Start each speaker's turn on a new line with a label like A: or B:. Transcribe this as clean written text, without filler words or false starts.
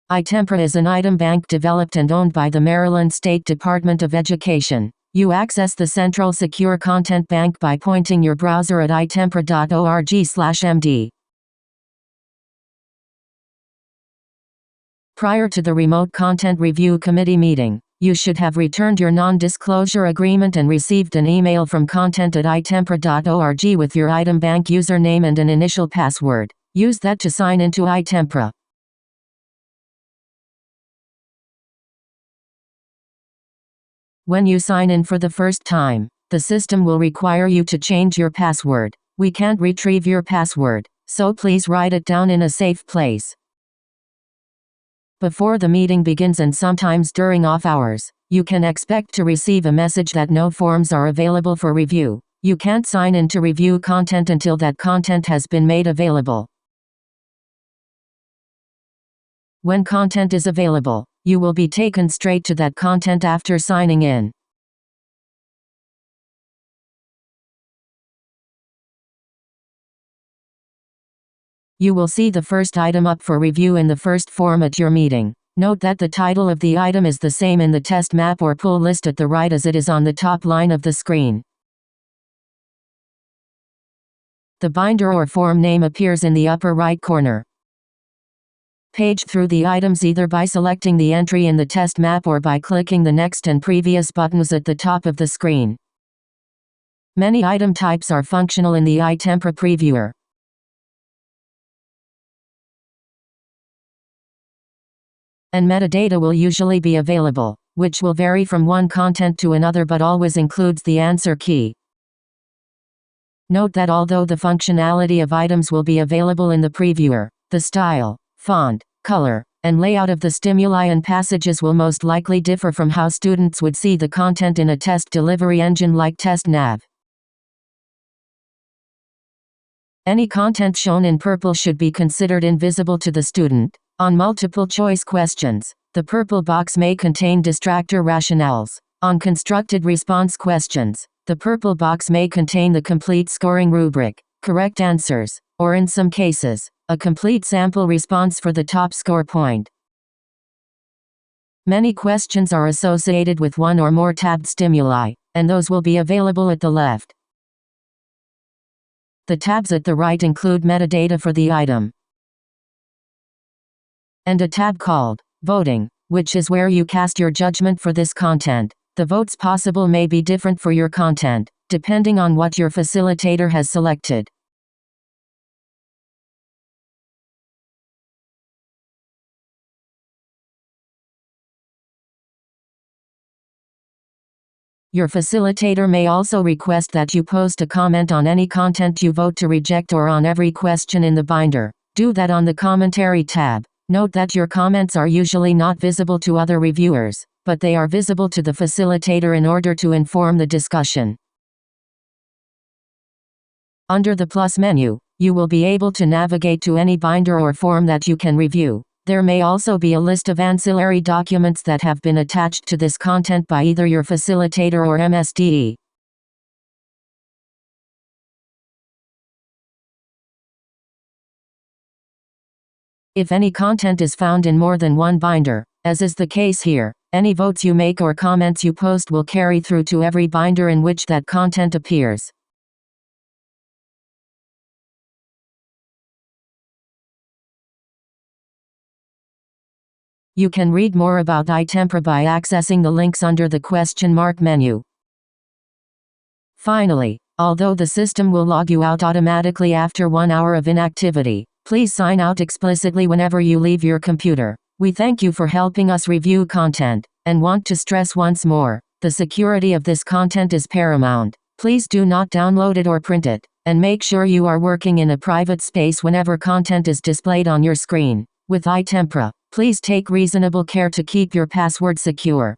A: iTem is an item bank developed and owned by the Maryland State Department of Education. You access the Central Secure Content Bank by pointing your browser at itempra.org/md. Prior to the Remote Content Review Committee meeting, you should have returned your non-disclosure agreement and received an email from content@itempra.org with your item bank username and an initial password. Use that to sign into iTem. When you sign in for the first time, the system will require you to change your password. We can't retrieve your password, so please write it down in a safe place. Before the meeting begins and sometimes during off hours, you can expect to receive a message that no forms are available for review. You can't sign in to review content until that content has been made available. When content is available, you will be taken straight to that content after signing in. You will see the first item up for review in the first form at your meeting. Note that the title of the item is the same in the test map or pull list at the right as it is on the top line of the screen. The binder or form name appears in the upper right corner. Page through the items either by selecting the entry in the test map or by clicking the next and previous buttons at the top of the screen. Many item types are functional in the iTem previewer. And metadata will usually be available, which will vary from one content to another but always includes the answer key. Note that although the functionality of items will be available in the previewer, the style, font, color, and layout of the stimuli and passages will most likely differ from how students would see the content in a test delivery engine like TestNav. Any content shown in purple should be considered invisible to the student. On multiple choice questions, the purple box may contain distractor rationales. On constructed response questions, the purple box may contain the complete scoring rubric, correct answers, or in some cases, a complete sample response for the top score point. Many questions are associated with one or more tabbed stimuli, and those will be available at the left. The tabs at the right include metadata for the item, and a tab called Voting, which is where you cast your judgment for this content. The votes possible may be different for your content, depending on what your facilitator has selected. Your facilitator may also request that you post a comment on any content you vote to reject or on every question in the binder. Do that on the Commentary tab. Note that your comments are usually not visible to other reviewers, but they are visible to the facilitator in order to inform the discussion. Under the plus menu, you will be able to navigate to any binder or form that you can review. There may also be a list of ancillary documents that have been attached to this content by either your facilitator or MSDE. If any content is found in more than one binder, as is the case here, any votes you make or comments you post will carry through to every binder in which that content appears. You can read more about iTem by accessing the links under the question mark menu. Finally, although the system will log you out automatically after 1 hour of inactivity, please sign out explicitly whenever you leave your computer. We thank you for helping us review content, and want to stress once more, the security of this content is paramount. Please do not download it or print it, and make sure you are working in a private space whenever content is displayed on your screen. With iTem, please take reasonable care to keep your password secure.